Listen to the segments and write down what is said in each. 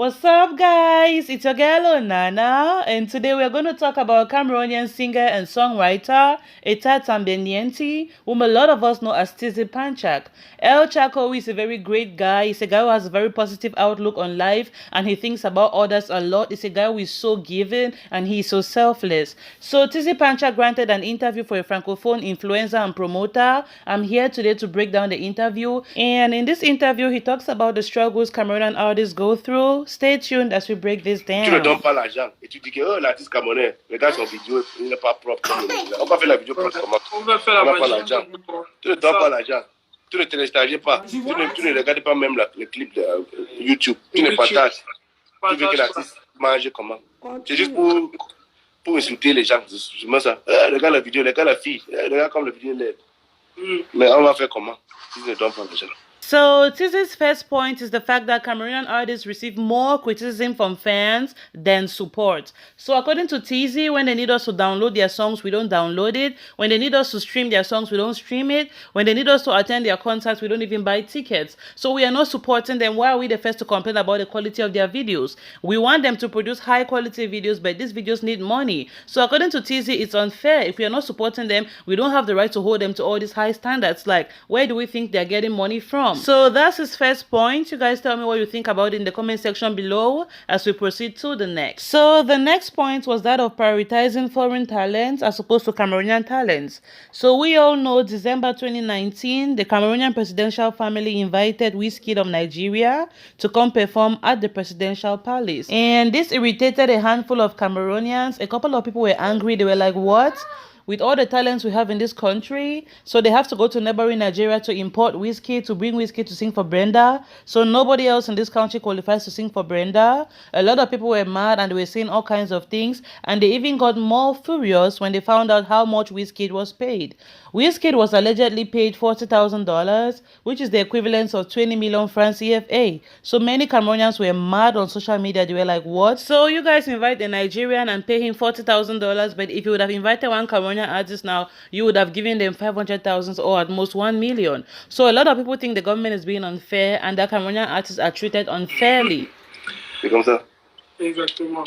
What's up, guys? It's your girl Nana, and today we are going to talk about Cameroonian singer and songwriter Eta Tambenienti, whom a lot of us know as Tzy Panchak. El Chaco is a very great guy. He's a guy who has a very positive outlook on life, and he thinks about others a lot. He's a guy who is so giving, and he's so selfless. So Tzy Panchak granted an interview for a francophone influencer and promoter. I'm here today to break down the interview, and in this interview, he talks about the struggles Cameroonian artists go through. Stay tuned as we break this down. Tu ne donnes pas l'argent et tu dis que l'artiste camerounais, regarde son vidéo, il n'est pas propre. On va faire la vidéo propre comment? On va faire la l'argent. Tu ne donnes pas l'argent. Tu ne télécharges pas. Tu ne regardes pas même le clip de YouTube. Tu ne partages. Tu veux que l'artiste mange comment? C'est juste pour insulter les gens. Je mets ça. Regarde la vidéo, regarde la fille. Regarde comme la vidéo est. Mais on va faire comment? Tu ne donnes pas l'argent. So Tzy's first point is the fact that Cameroonian artists receive more criticism from fans than support. So according to Tizy, when they need us to download their songs, we don't download it. When they need us to stream their songs, we don't stream it. When they need us to attend their concerts, we don't even buy tickets. So we are not supporting them. Why are we the first to complain about the quality of their videos? We want them to produce high quality videos, but these videos need money. So according to Tizy, it's unfair. If we are not supporting them, we don't have the right to hold them to all these high standards. Like, where do we think they're getting money from? So that's his first point. You guys tell me what you think about it in the comment section below as we proceed to the next. So the next point was that of prioritizing foreign talents as opposed to Cameroonian talents. So we all know December 2019, the Cameroonian presidential family invited Wizkid of Nigeria to come perform at the presidential palace. And this irritated a handful of Cameroonians. A couple of people were angry. They were like, what? With all the talents we have in this country, so they have to go to neighboring Nigeria to import Wizkid, to bring Wizkid to sing for Brenda. So nobody else in this country qualifies to sing for Brenda. A lot of people were mad and they were saying all kinds of things. And they even got more furious when they found out how much Wizkid was paid. Wizkid was allegedly paid $40,000, which is the equivalent of 20 million francs CFA. So many Cameroonians were mad on social media. They were like, what? So you guys invite a Nigerian and pay him $40,000, but if you would have invited one Cameroonian artist now, you would have given them 500,000 or at most 1 million. So a lot of people think the government is being unfair and that Cameroonian artists are treated unfairly. C'est comme ça. Exactement.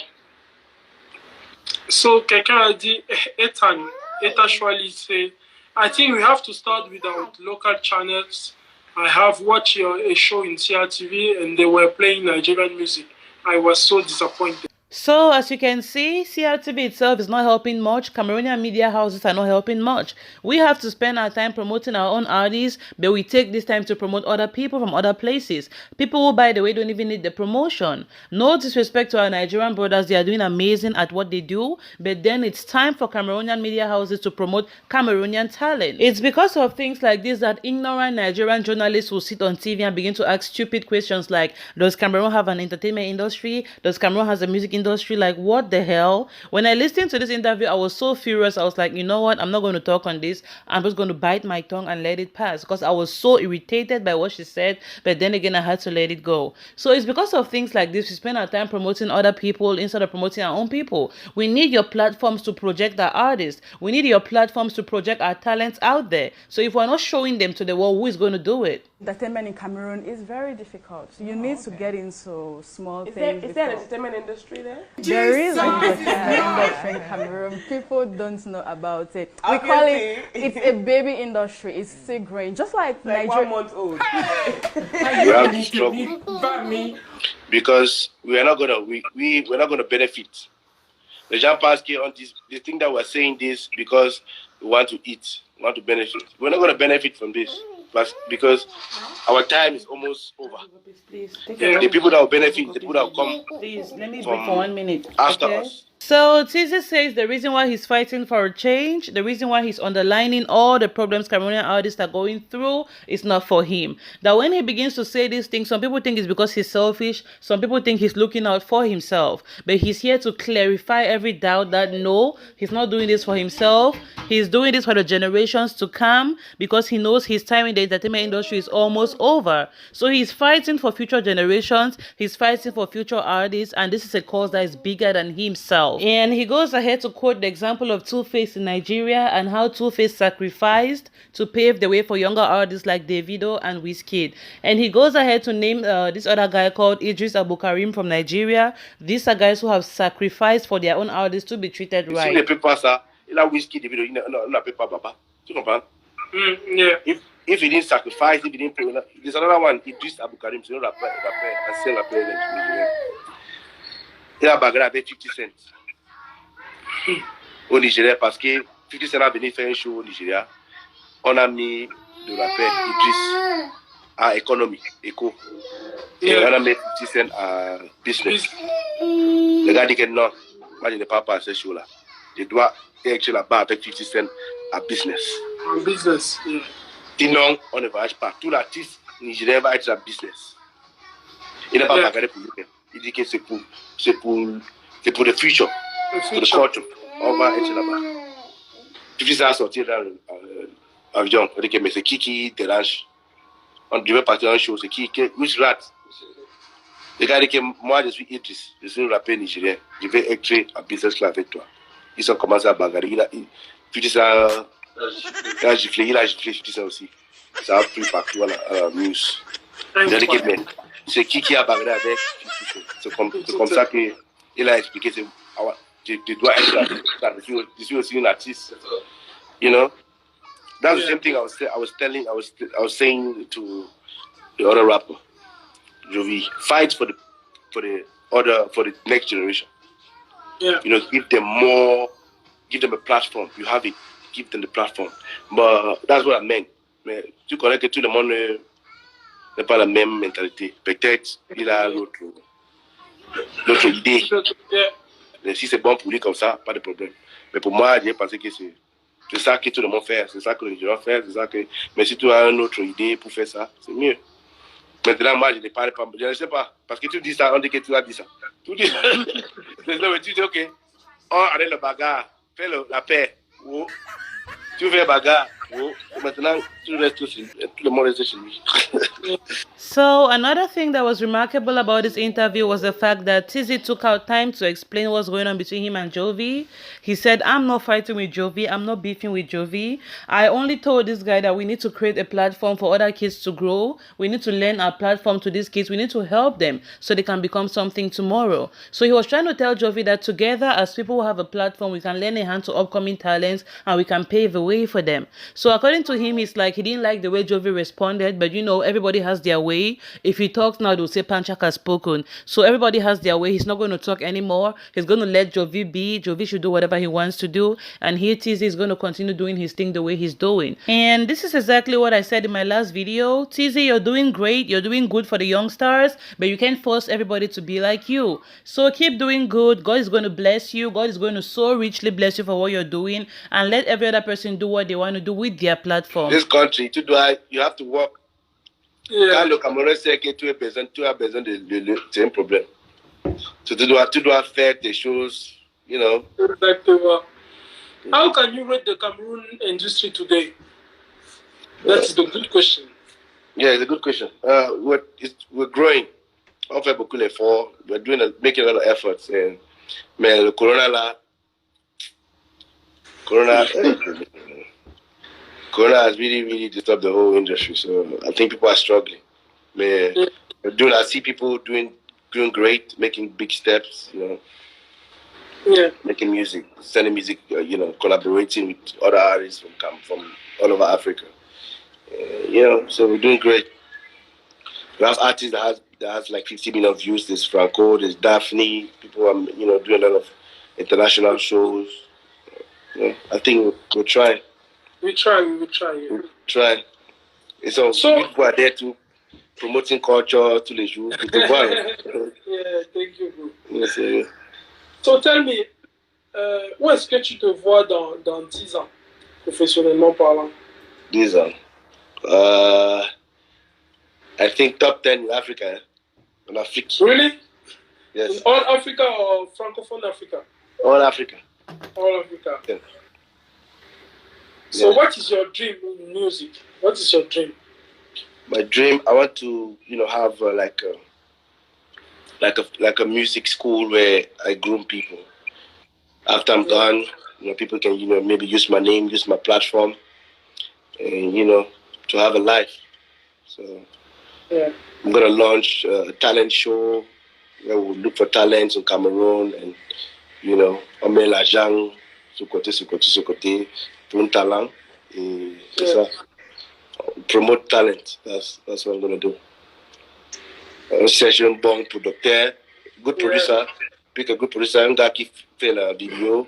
So quelqu'un a dit, Eta choisi. I think we have to start with our local channels. I have watched a show in CRTV and they were playing Nigerian music. I was so disappointed. So, as you can see, CRTV itself is not helping much. Cameroonian media houses are not helping much. We have to spend our time promoting our own artists, but we take this time to promote other people from other places. People who, by the way, don't even need the promotion. No disrespect to our Nigerian brothers. They are doing amazing at what they do, but then it's time for Cameroonian media houses to promote Cameroonian talent. It's because of things like this that ignorant Nigerian journalists will sit on TV and begin to ask stupid questions like, does Cameroon have an entertainment industry? Does Cameroon have a music industry? Like, what the hell? When I listened to this interview, I was so furious. I was like, you know what, I'm not going to talk on this. I'm just going to bite my tongue and let it pass, because I was so irritated by what she said, but then again I had to let it go. So it's because of things like this we spend our time promoting other people instead of promoting our own people. We need your platforms to project our artists. We need your platforms to project our talents out there. So if we're not showing them to the world, who is going to do it? Entertainment in Cameroon is very difficult. You need to get into small things. Is there an entertainment industry there? There is an entertainment industry in Cameroon. People don't know about it. We call it's a baby industry. It's still growing, just like Nigeria. 1 month old. We have to struggle because we're not gonna benefit. The gens pensent qu'on dit, they think that we're saying this because we want to eat, we want to benefit. We're not gonna benefit from this. But because our time is almost over. Please, the people that will benefit, the people that will come. Please, let me break for 1 minute. After okay? us. So Tizy says the reason why he's fighting for a change, the reason why he's underlining all the problems Cameroonian artists are going through is not for him. That when he begins to say these things, some people think it's because he's selfish. Some people think he's looking out for himself. But he's here to clarify every doubt that no, he's not doing this for himself. He's doing this for the generations to come because he knows his time in the entertainment industry is almost over. So he's fighting for future generations. He's fighting for future artists. And this is a cause that is bigger than himself. himself. And he goes ahead to quote the example of Two-Face in Nigeria and how Two-Face sacrificed to pave the way for younger artists like Davido and Wizkid. And he goes ahead to name this other guy called Idris Abdulkarim from Nigeria. These are guys who have sacrificed for their own artists to be treated right. Il a Wizkid, Davido, il n'a pas papa. Tu comprends? Yeah. If he didn't sacrifice, if he didn't pray, there's another one, Idris Abdulkarim, c'est un rappeur, ancien rappeur nigérien. Il a bagarré avec 50 Cent au Nigeria parce que 50 Cent a venu faire un show au Nigeria. On a mis le rappeur Idris à économie, éco. Et on a mis 50 Cent à business. Le gars dit que non, moi je n'ai pas passé ce show-là. Je dois être là-bas avec 50 Cent à business. En business, yeah. Sinon, on ne voyage pas. Tout l'artiste nigérien va être à business. Il n'a pas bagarré pour lui. Il dit que c'est pour le future, pour le culture. On va être là-bas. Tu fais ça à sortir dans l'avion. On dit que mais c'est qui dérange? On devait partir dans un show. C'est qui which rat? Le gars dit que moi je suis Idris, je suis un rappeur nigérien. Je vais être à business là avec toi. Ils ont commencé à bagarrer. Il a giflé 50 Cent aussi. Ça a pris partout à la news. Il a dit que c'est qui a bagarré avec 50 Cent. C'est comme ça qu'il a expliqué. Tu dois être là. Je suis aussi un artiste. You know? That's the same thing I was saying to the other rapper, Jovi. Fight for the next generation. Yeah. You know, give them a platform. You have it. Give them the platform. But that's what I meant. Mais tu connais que tout le monde n'a pas la même mentalité. Peut-être il a l'autre idée. Mais si c'est bon pour lui comme ça, pas de problème. Mais pour moi, j'ai pensé que c'est ça que tout le monde fait. C'est ça que les gens font. C'est ça que... Mais si tu as une autre idée pour faire ça, c'est mieux. Maintenant, moi, je ne parle pas. Je ne sais pas. Parce que tu dis ça, on dit que tu as dit ça. Tu dis tu dis, OK, on arrête le bagarre. Fais la paix. Oh. Tu fais bagarre. Oh. Maintenant, tout le monde reste chez lui. So another thing that was remarkable about this interview was the fact that Tzy took out time to explain what's going on between him and Jovi. He said, I'm not fighting with Jovi. I'm not beefing with Jovi. I only told this guy that we need to create a platform for other kids to grow. We need to lend our platform to these kids. We need to help them so they can become something tomorrow. So he was trying to tell Jovi that together as people who have a platform, we can lend a hand to upcoming talents and we can pave the way for them. So according to him, it's like he didn't like the way Jovi responded, but you know, everybody has their way. If he talks now, they'll say Panchak has spoken. So everybody has their way. He's not going to talk anymore. He's going to let Jovi be. Jovi should do whatever he wants to do. And here Tzy is going to continue doing his thing the way he's doing. And this is exactly what I said in my last video. Tzy, you're doing great. You're doing good for the young stars, but you can't force everybody to be like you. So keep doing good. God is going to bless you. God is going to so richly bless you for what you're doing. And let every other person do what they want to do with their platform. This country, you have to work. Quand le Cameroun sait que tu as besoin de c'est un problème. So tu dois faire des choses, you know. Exactement. How can you rate the Cameroon industry today? That's the good question. Yeah, it's a good question. We're growing. On fait beaucoup d'efforts. We're making a lot of efforts. Mais le Corona has really, really disturbed the whole industry. So I think people are struggling. I see people doing great, making big steps, you know. Yeah. Making music, sending music, you know, collaborating with other artists from all over Africa. You know, so we're doing great. We have artists that has like 50 million views. There's Franco, there's Daphne. People are, you know, doing a lot of international shows. You know, I think we're trying. We will try. Yeah. We try. So people are there to promoting culture to les jours. Yeah, thank you, bro. Yes, yeah. So tell me, où est-ce que tu te vois dans 10 ans, professionnellement parlant? 10 ans. I think top 10 in Africa. In Africa. Really? Yes. In all Africa or Francophone Africa? All Africa. All Africa. Yeah. So what is your dream in music? What is your dream? My dream, I want to, you know, have like a music school where I groom people. After I'm done, people can, maybe use my name, use my platform, and, to have a life. So I'm going to launch a talent show where we'll look for talents in Cameroon and, on met l'argent, sur côté, pour un talent. Et c'est ça. Promote talent. That's what I'm going to do. On cherche un bon producteur, good producer, pick a good producer, un gars qui fait la vidéo,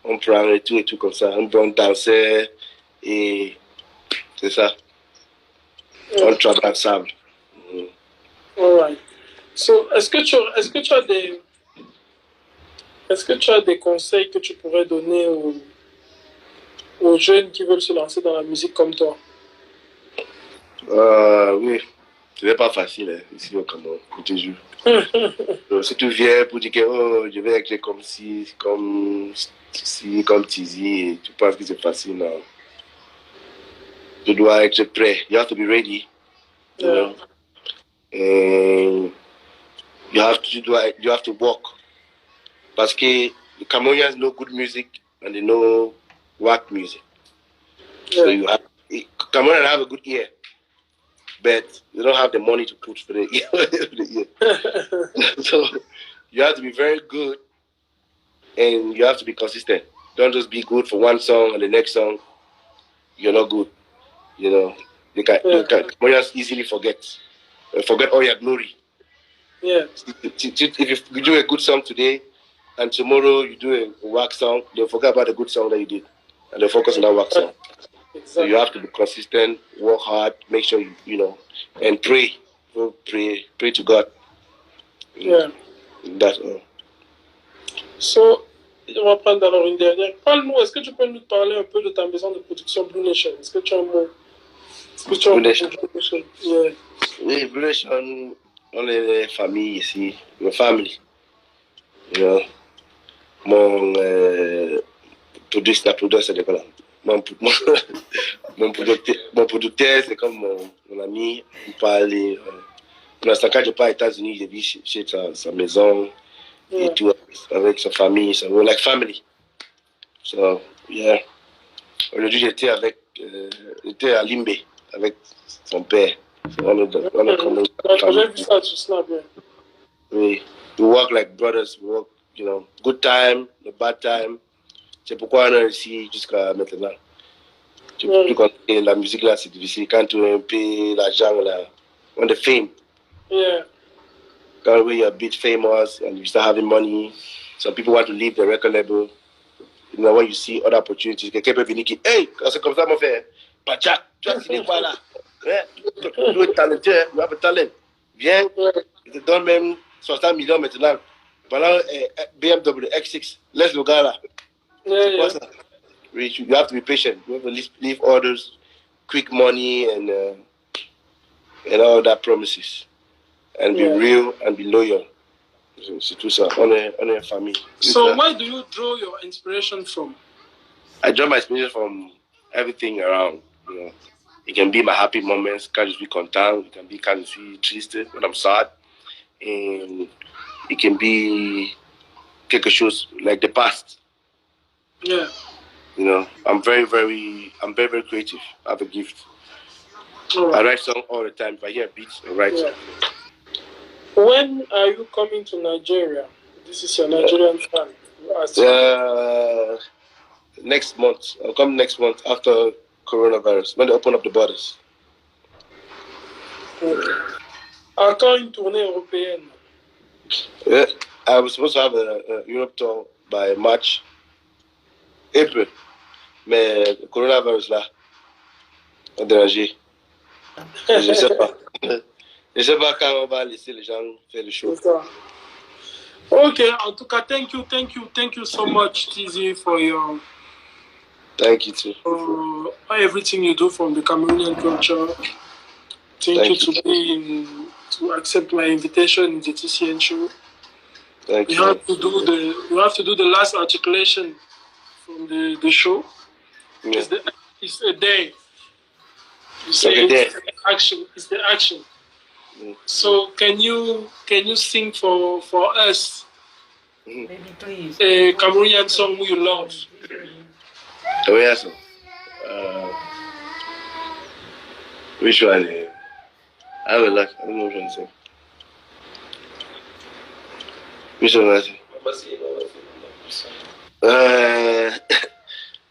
on prend et tout comme ça, un bon danseur, et c'est ça. On travaille ensemble. All right. So, est-ce que tu as des conseils que tu pourrais donner aux jeunes qui veulent se lancer dans la musique comme toi? Oui, ce n'est pas facile hein, ici au Cameroun, je te jure. Si tu viens pour dire que je vais être comme si, comme Tizy, et tu penses que c'est facile, non. Tu dois être prêt. You have to be ready. You know? And you have to work. Parce que the Cameroonians know good music and they know whack music. So you have Cameroonians have a good ear, but they don't have the money to put for the ear. So you have to be very good and you have to be consistent. Don't just be good for one song and the next song you're not good. Cameroonians easily forget all your glory. Yeah. If you do a good song today and tomorrow you do a whack song, they'll forget about the good song that you did and they'll focus on that whack song. Exactly. So you have to be consistent, work hard, make sure you and pray. Pray to God. Yeah. That's all. So, on va prendre alors une dernière. Parle-nous, est-ce que tu peux nous parler un peu de ta maison de production Blue Nation? Est-ce que tu as un mot? Blue Nation. Yeah. Oui, Blue Nation, on est une famille ici, une famille. Mon producteur, c'est quoi là? Mon producteur, c'est comme mon ami. On parle. Pour l'instant, quand je pars aux États-Unis, je vis chez sa maison et tout, avec sa famille. So we're like family. So, yeah. Aujourd'hui, j'étais à Limbe avec son père. So on est comme j'ai vu ça sur Snap. We work like brothers. We work, good time, the bad time. C'est pourquoi on est ici jusqu'à maintenant. La musique là, c'est difficile. Quand tu as un peu l'argent là, on the fame. Yeah. When you're a bit famous and you start having money, some people want to leave the record label. When you see other opportunities, quelqu'un peut venir qui, hey, c'est comme ça, mon frère. Panchak, tu as signé quoi là? Tu es talentueux, tu as un talent. Viens, je te donne même 60 millions maintenant. Voilà, BMW X6, laisse le gars là. C'est quoi ça? You have to be patient. You have to leave orders, quick money, and all that promises. And be real and be loyal. C'est tout ça. On est une famille. So where do you draw your inspiration from? I draw my inspiration from everything around. It can be my happy moments, quand je suis content. It can be quand je suis triste, when I'm sad. And it can be quelque chose like the past. Yeah. I'm very, very creative. I have a gift. Right. I write songs all the time. If I hear beats, I write songs. When are you coming to Nigeria? This is your Nigerian fan. Next month. I'll come next month after coronavirus, when they open up the borders. Okay. À quand une tournée européenne? Yeah, I was supposed to have a Europe tour by March, April. Mais le coronavirus là a dérangé. Je sais pas. Je sais pas quand on va laisser les gens faire le show. Okay, en tout cas, thank you so much, Tzy, for your. Thank you too. Everything you do from the Cameroonian culture. Thank you to accept my invitation in the TCN show. Thank you. You have to do the last articulation from the show. Yeah. It's a day. You say it's the action. It's the action. Mm. So can you sing for us Baby, please. A Cameroonian song you love. Cameroonian song. Which one? I have a lot. I don't know which one to sing. Which one I sing?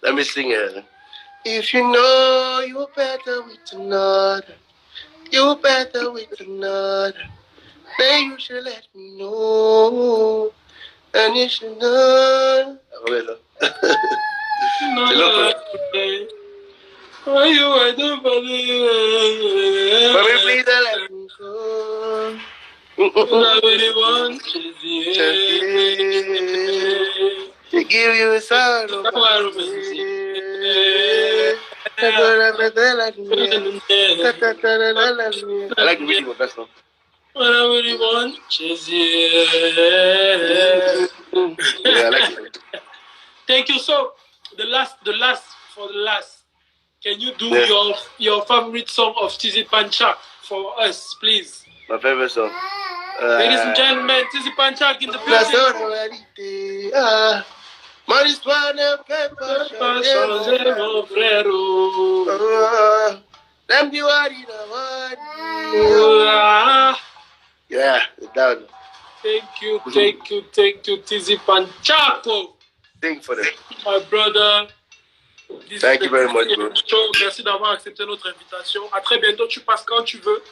Let me sing it. If you know you're better with another, you're better with another, then you should let me know. And you should know. Why you I don't believe? But please don't let me go. I really want to give you a song of I like the rhythm of that song. What I really want is Yeah, I like it. Thank you. So the last, can you do your favorite song of Tzy Panchak for us, please? My favorite song. Ladies and gentlemen, Tzy Panchak in the building. Maris Tuana Pepa Yeah, down. Thank you, Tzy Panchak. Thank for them. My brother. Thank you very much, bro. Merci d'avoir accepté notre invitation. À très bientôt, tu passes quand tu veux.